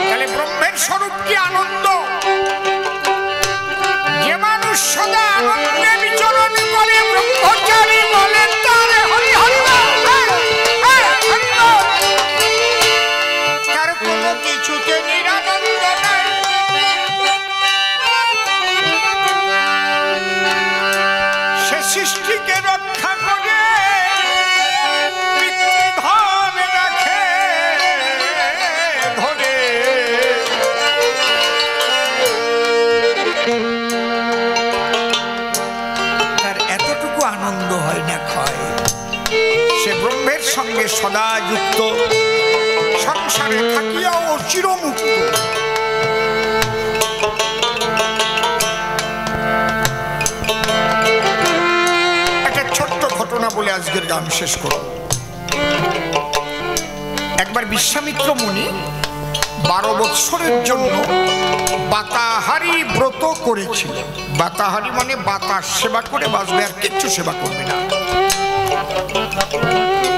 তাহলে ব্রহ্মের স্বরূপ কি আনন্দ। সদা যুক্ত, সংসারে থাকিয়াও চিরমুক্ত। একটা ছোট্ট ঘটনা বলে আজকের গান শেষ করব। একবার বিশ্বামিত্র মুনি 12 বৎসরের জন্য বাতাহারি ব্রত করেছিল। বাতাহারি মানে বাতাস সেবা করে বাঁচবে, আর কিচ্ছু সেবা করবে না,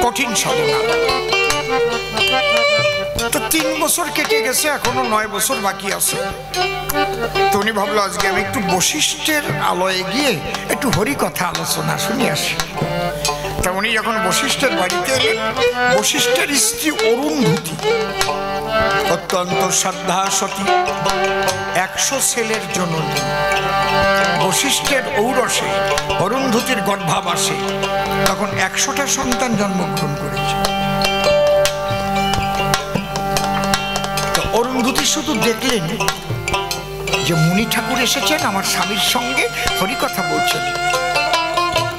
কঠিন সাধনা। তো 3 বছর কেটে গেছে, এখনো 9 বছর বাকি আছে। তো উনি ভাবলো আজকে আমি একটু বশিষ্ঠের আলয়ে গিয়ে একটু হরি কথা আলোচনা শুনে আসি। তা উনি যখন বশিষ্ঠের বাড়িতে এলেন, বশিষ্ঠের স্ত্রী অরুন্ধতী অত্যন্ত শ্রদ্ধা সতী, 100 ছেলের জননী। বশিষ্ঠের ঔরসে অরুন্ধতীর গর্ভাবাসে তখন 100টা সন্তান জন্মগ্রহণ করেছে। তো অরুন্ধতী শুধু দেখলেন যে মুনি ঠাকুর এসেছেন, আমার স্বামীর সঙ্গে হরিকথা বলছেন।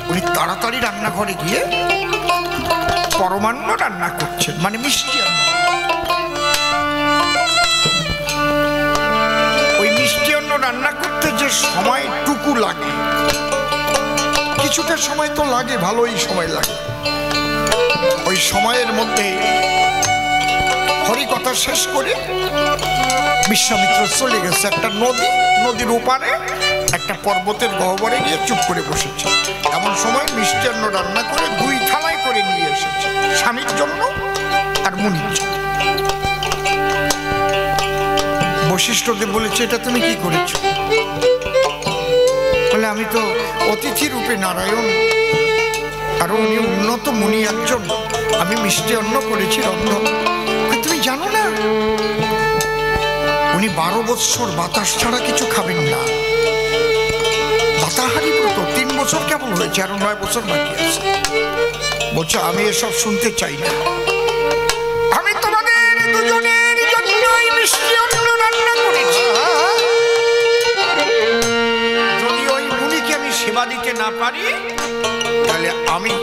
উনি তাড়াতাড়ি রান্নাঘরে গিয়ে পরমান্ন রান্না করছেন, মানে মিষ্টি অন্ন। ওই মিষ্টি অন্ন রান্না করতে যে সময়টুকু লাগে, কিছুটা সময় তো লাগে, ভালোই সময় লাগে। ওই সময়ের মধ্যে হরিকথা শেষ করে বিশ্বামিত্র চলে গেছে একটা নদীর ওপারে একটা পর্বতের গহ্বরে গিয়ে চুপ করে বসেছে। এমন সময় মিষ্টান্ন রান্না করে 2 থালায় করে নিয়ে এসেছে, স্বামীর জন্য আর মুনির জন্য। বশিষ্ঠদেব বলেছে, এটা তুমি কি করেছো? বলে, আমি তো অতিথি রূপে নারায়ণ, আর উনি উন্নত মুনি একজন, আমি মিষ্টি অন্ন করেছি রন্ধন। তুমি জানো না উনি 12 বৎসর বাতাস ছাড়া কিছু খাবেন না। বাতাহারি ব্রত 3 বছর কেমন হয়েছে, আরো 9 বছর বাকি আছে। বলছে, আমি এসব শুনতে চাই না, আমি তোমাদের দুজনের জন্যই মিষ্টি অন্ন রান্না করেছি। যদি ওই মুনিকে আমি সেবা দিতে না পারি, তাহলে আমি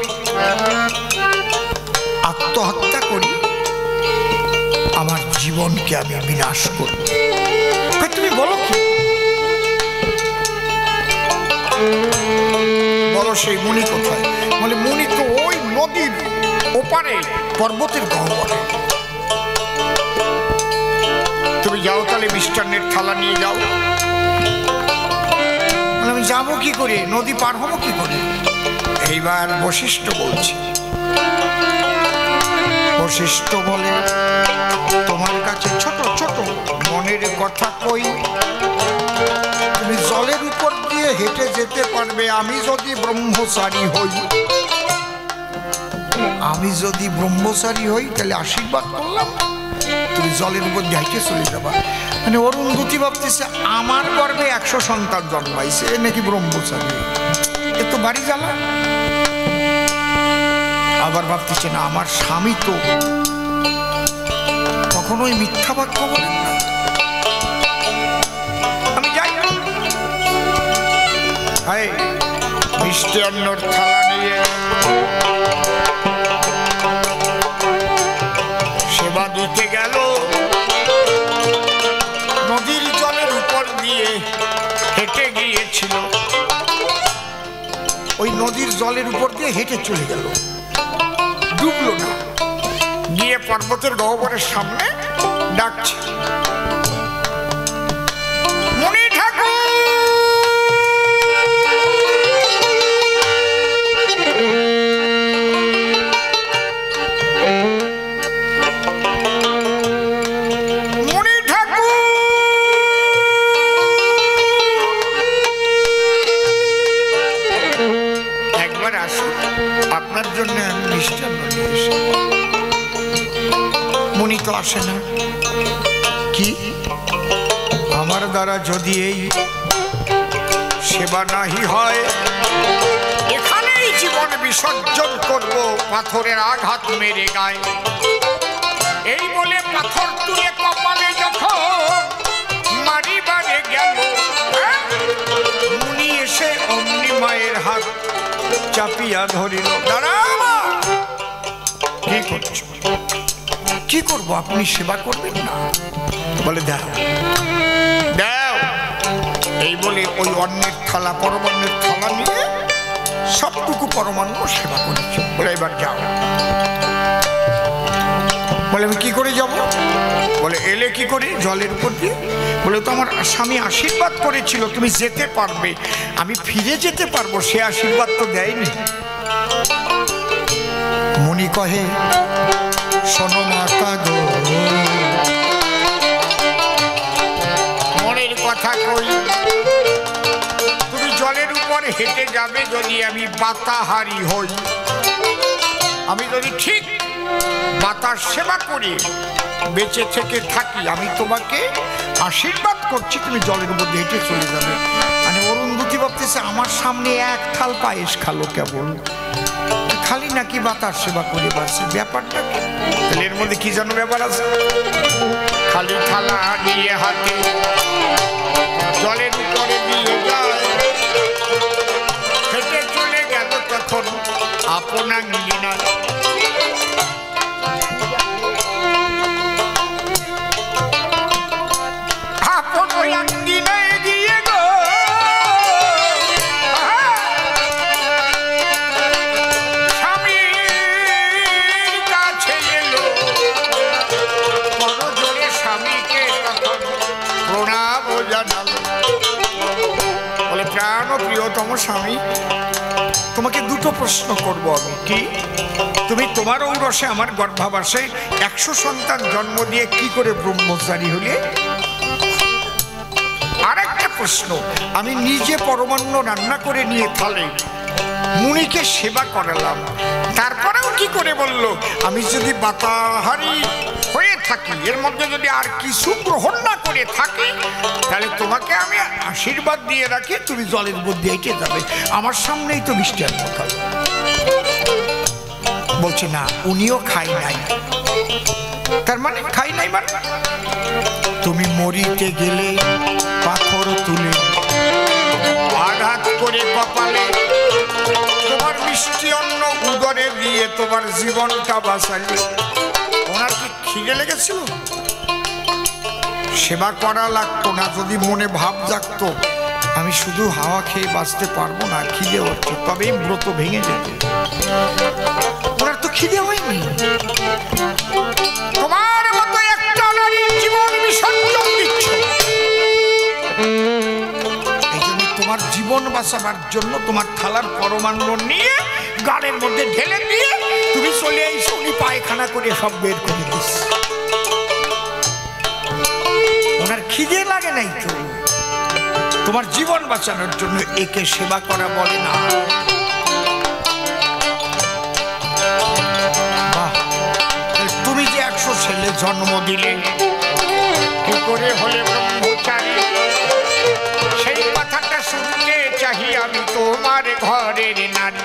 আত্মহত্যা করি, আমার জীবনকে আমি বিনাশ করি। তুমি বলো কি? বলো সেই মুনি কোথায়? বলে, মুনি তো ওই নদীর ওপারে পর্বতের গহ্বরে। তুমি যাও তাহলে মিষ্টান্নের থালা নিয়ে যাও। আমি যাবো কি করে, নদী পার হবো কি করে? এইবার বশিষ্ঠ বলছে। বশিষ্ঠ বলে, তোমার কাছে ছোট ছোট মনের কথা কই, তুমি জলের উপর দিয়ে হেঁটে যেতে পারবে আমি যদি ব্রহ্মচারী হই। আমি যদি ব্রহ্মচারী হই তাহলে আশীর্বাদ করলাম, তুমি জলের উপর দিয়ে হেঁটে চলে যাবা। মানে অরুন্ধতী ভাবতেছে আমার গর্ভে 100 সন্তান জন্মাইছে, নাকি ব্রহ্মচারী, এ তো বাড়ি জ্বালা। আবার ভাবতেছে না, আমার স্বামী তো কখনোই মিথ্যা বাক্য বলেন না, আমি যাই। মিষ্টি অন্নর থালা নিয়ে সেবা দিতে গেল। নদীর জলের উপর দিয়ে হেঁটে গিয়েছিল, ওই নদীর জলের উপর দিয়ে হেঁটে চলে গেল, ডুবলো না। গিয়ে পর্বতের গহ্বরের সামনে ডাকছে, মুনি ঠাকুর। মুনি ঠাকুর, একবার আসুন, আপনার জন্য আমি মিষ্টান্ন নিয়ে এসেছি। মুনি তো আসে না। কি আমার দ্বারা যদি এই সেবা নাহি হয়, এখানেই জীবন বিসর্জন করব, পাথরের আঘাত মেরে গায়ে। এই বলে পাথর তুলে কপালে যখন মারিবারে গেল, মুনি এসে অমনি মায়ের হাত চাপিয়া ধরিল। দাঁড়া, কি কি করছো? কি করবো, আপনি সেবা করবেন না? বলে দাও দাও। এই বলে ওই অন্নের থালা, পরমান্নের থালা নিয়ে সবটুকু পরমান্ন সেবা করেছে। বলে এবার যাও। বলে আমি কি করে যাব? বলে এলে কি করে? জলের উপর দিয়ে। বলে তো আমার স্বামী আশীর্বাদ করেছিল তুমি যেতে পারবে, আমি ফিরে যেতে পারবো, সে আশীর্বাদ তো দেয়নি। মুনি কহে শোনো মাতা গো, মনের কথা কই, তুমি জলের উপর হেঁটে যাবে যদি আমি বাতাহারি হই, আমি যদি ঠিক বাতার সেবা করে বেঁচে থেকে থাকি, আমি তোমাকে আশীর্বাদ করছি তুমি জলের উপর হেঁটে চলে যাবে। মানে অরুন্ধতী ভাবতেছে আমার সামনে এক থাল পায়েস খালো কেবল, খালি নাকি বাতার সেবা করে বাঁচে, ব্যাপারটা কি? তাহলে এর মধ্যে কি যেন ব্যাপার আছে। খালি থালা নিয়ে হাতে জলের উপরে দিয়ে যায়, হেঁটে চলে গেল তখন আপনাঙ্গিনায়। আপনাঙ্গিনায় গিয়ে গো স্বামীর কাছে এলো, বড় জোরে স্বামীকে তখন প্রণাম জানালো। বলে প্রাণ প্রিয়তম স্বামী, তোমাকে দুটো প্রশ্ন করব আমি। কি? তুমি তোমার ঔরসে আমার গর্ভাবাসে 100 সন্তান জন্ম দিয়ে কি করে ব্রহ্মচারী হলে? আরেকটা প্রশ্ন, আমি নিজে পরমান্ন রান্না করে নিয়ে থালে মুনিকে সেবা করালাম, তারপরেও কি করে বলল আমি যদি বাতাহারি হয়ে থাকি, এর মধ্যে যদি আর কিছু গ্রহণ না করে থাকি, তাহলে তোমাকে আমি আশীর্বাদ দিয়ে রাখি তুমি জলের মধ্যে হেঁটে যাবে, আমার সামনেই তো মিষ্টি আন্ন খাবে। বলছে না, উনিও খাই নাই। তার মানে খাই নাই মানে তুমি মরিতে গেলে পাথর তুলে আঘাত করে কপালে তোমার মিষ্টি অন্ন উদরে দিয়ে তোমার জীবনটা বাঁচালে। ওনার কি খিদে লেগেছিল? সেবা করা লাগতো না, যদি মনে ভাব জাগতো আমি শুধু হাওয়া খেয়ে বাঁচতে পারবো না, খিদে হচ্ছে, তবেই ব্রত ভেঙে যেত। ওনার তো খিদে হয়নি। তোমার মতো একটা নারীর জীবন বিসর্জন দিচ্ছ, এই জন্য তোমার জীবন বাঁচাবার জন্য তোমার থালার পরমান্ন নিয়ে গাড়ের মধ্যে ঢেলে দিয়ে তুমি চলে এসে উনি পায়খানা করে সব বের করে দিস। ওনার খিদে লাগে নাই তো, তোমার জীবন বাঁচানোর জন্য একে সেবা করা বলে না। তুমি যে 100 ছেলে জন্ম দিলে, কি করে হলে ব্রহ্মচারী, সেই কথাটা শুনতে চাহি আমি তোমার ঘরের নারী।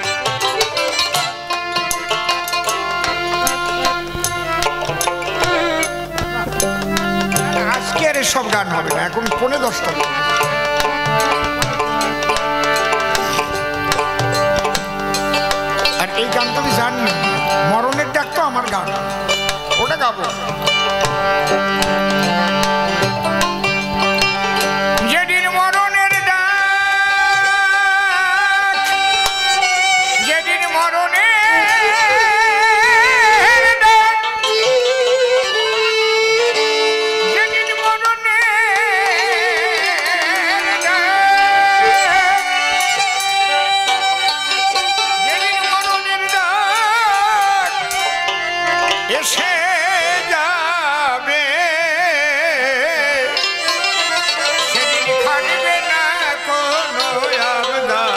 আজকে আর এসব গান হবে না, এখন 10:45। আর এই গানটা আমি জানি, মরণের ডাক তো আমার গান, ওটা গাবো। যেদিন মরণের ডাক, যেদিন মরণের ডাক, যেদিন মরণের ডাক, যেদিন মরণের ডাক এসে যাবে, সেদিন থাকবে না কোনো আবদার,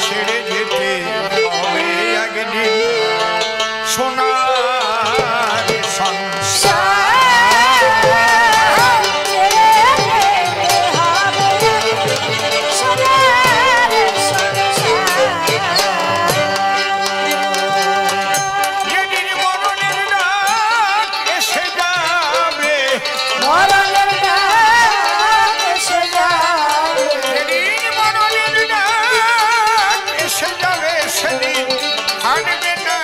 ছেড়ে যেতে হবে একদিন সোনার সংসার। যেদিন মরণের ডাক এসে যাবে, যেদিন মরণের ডাক এসে যাবে, সেদিন থাকবে না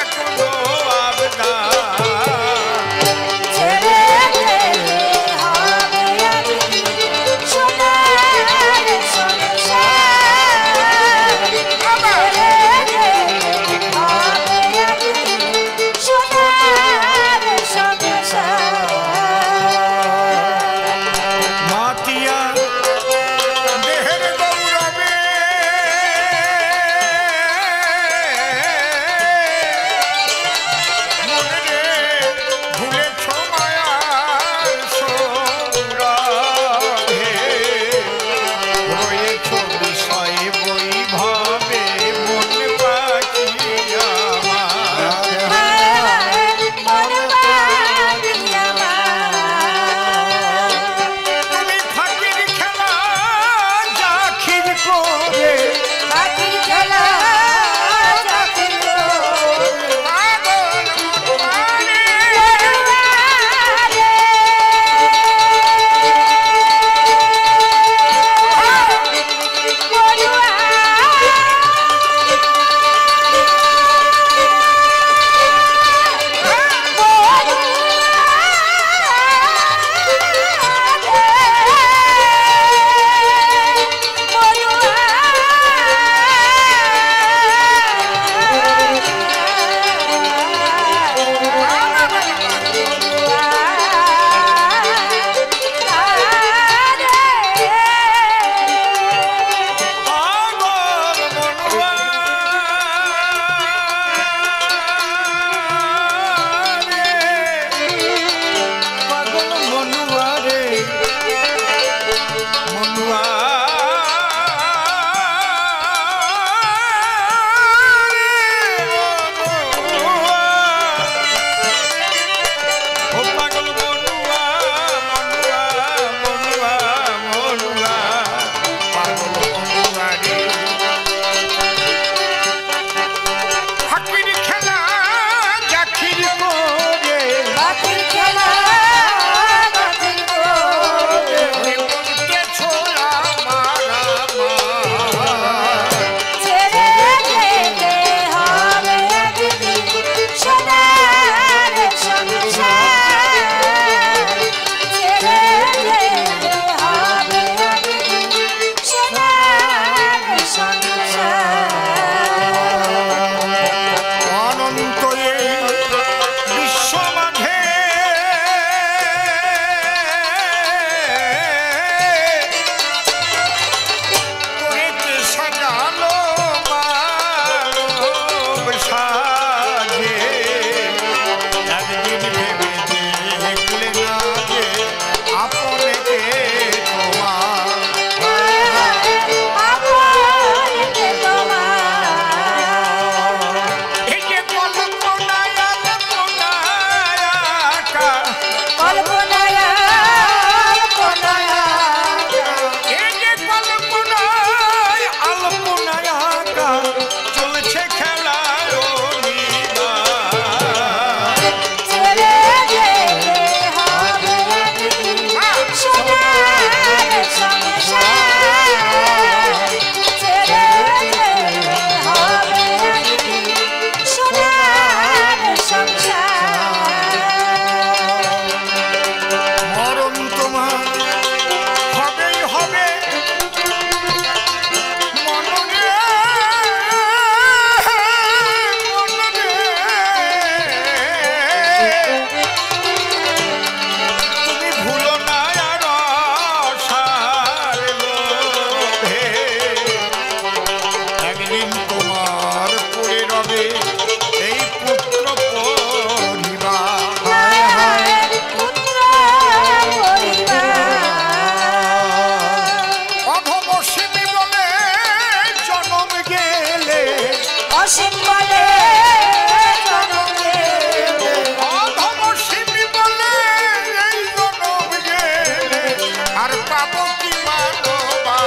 পাবো কি মানবাটা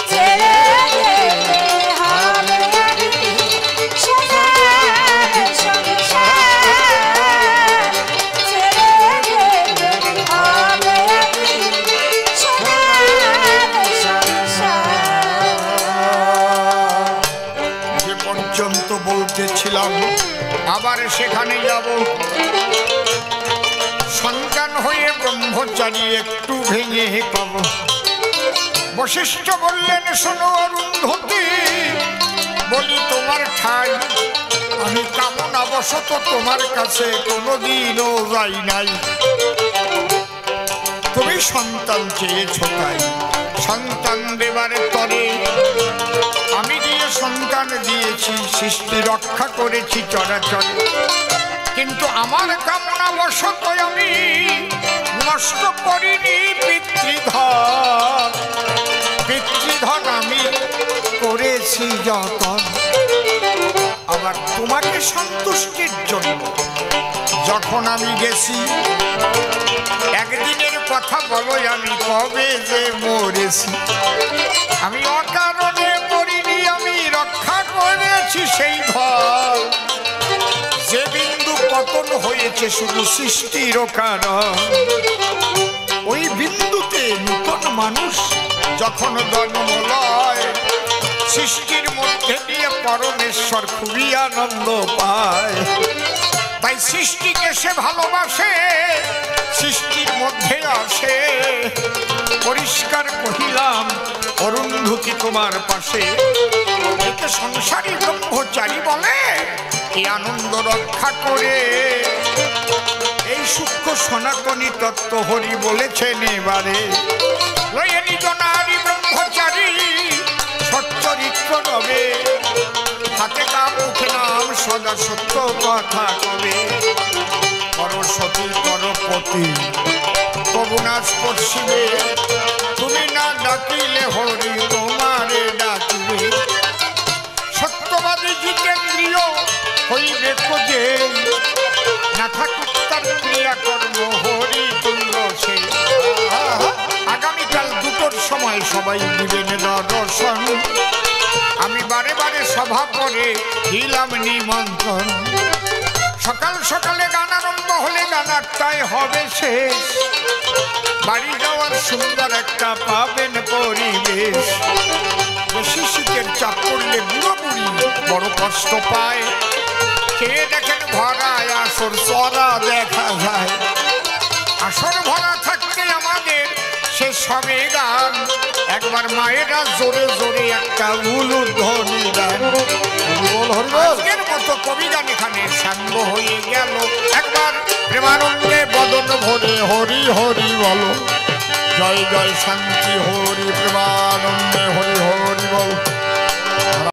ছেড়ে গেলে হবে সোনার সংসার ছেড়ে গেলে হবে সোনার সংসার যে পর্যন্ত বলতেছিলাম আবার সেখানে যাব সন্তান হয়ে ব্রহ্মচারী একটু ভেঙে পাব বশিষ্ঠ বললেন শোনো অরুন্ধতী বলি তোমার ঠাই আমি কামনা বশত তোমার কাছে কোনোদিনও যাই নাই তুমি সন্তান চেয়েছ তাই সন্তান দেবার তরে আমি দিয়ে সন্তান দিয়েছি সৃষ্টি রক্ষা করেছি চরাচরে কিন্তু আমার কামনা বশত আমি নষ্ট করিনি পিতৃধন পিতৃধন আমি করেছি যতন আবার তোমাকে সন্তুষ্টির জন্য যখন আমি গেছি একদিনের কথা বলো আমি কবে যে মরেছি আমি অকারণে মরিনি আমি রক্ষা করেছি সেই ধন যে বিন্দু পতন হয়েছে শুধু সৃষ্টির কারণ ওই বিন্দুতে নূতন মানুষ যখন জন্ম লয় সৃষ্টির মধ্যে দিয়ে পরমেশ্বর খুবই আনন্দ পায় তাই সৃষ্টিকে সে ভালোবাসে সৃষ্টির মধ্যে আসে পরিষ্কার কহিলাম অরুন্ধতী তোমার পাশে একে সংসারী ব্রহ্মচারী বলে এই আনন্দ রক্ষা করে এই সূক্ষ্ম সনাতনী তত্ত্ব হরি বলেছেন এবারে লয়ে নিজ নারী ব্রহ্মচারী সচ্চরিত্র রবে হাতে কাম মুখে নাম সদা সত্য কথা কবে সরস্বতী করপতি তবু না স্পর্শিবে তুমি না ডাকিলে হরি তোমারে ডাকিবে সত্যবাদী জিতেন্দ্রিয় হইবে খোঁজে না থাকুক তার ক্রিয়াকর্ম হরি তুল্য সে আগামীকাল দুটোর সময় সবাই দিবেন দর্শন আমি বারে বারে সভা করে দিলাম নিমন্ত্রণ সকাল সকালে গান আরম্ভ হলে গান 8টায় হবে শেষ বাড়ি যাওয়ার সুন্দর একটা পাবেন পরিবেশ বেশি শীতের চাপ পড়লে বুড়ো বুড়ি বড় কষ্ট পায় কে দেখেন ভরায় আসর চড়া দেখা যায় আসর ভরা থাকতে আমাদের শেষ হবে গান একবার মায়েরা জোরে জোরে একটা উলুধ্বনি দেন আজকের মতো কবি গান এখানে সাঙ্গ হয়ে গেল একবার প্রেমানন্দে বদন ভরে হরি হরি বলো জয় জয় শান্তি হরি প্রেমানন্দে হরি হরি বল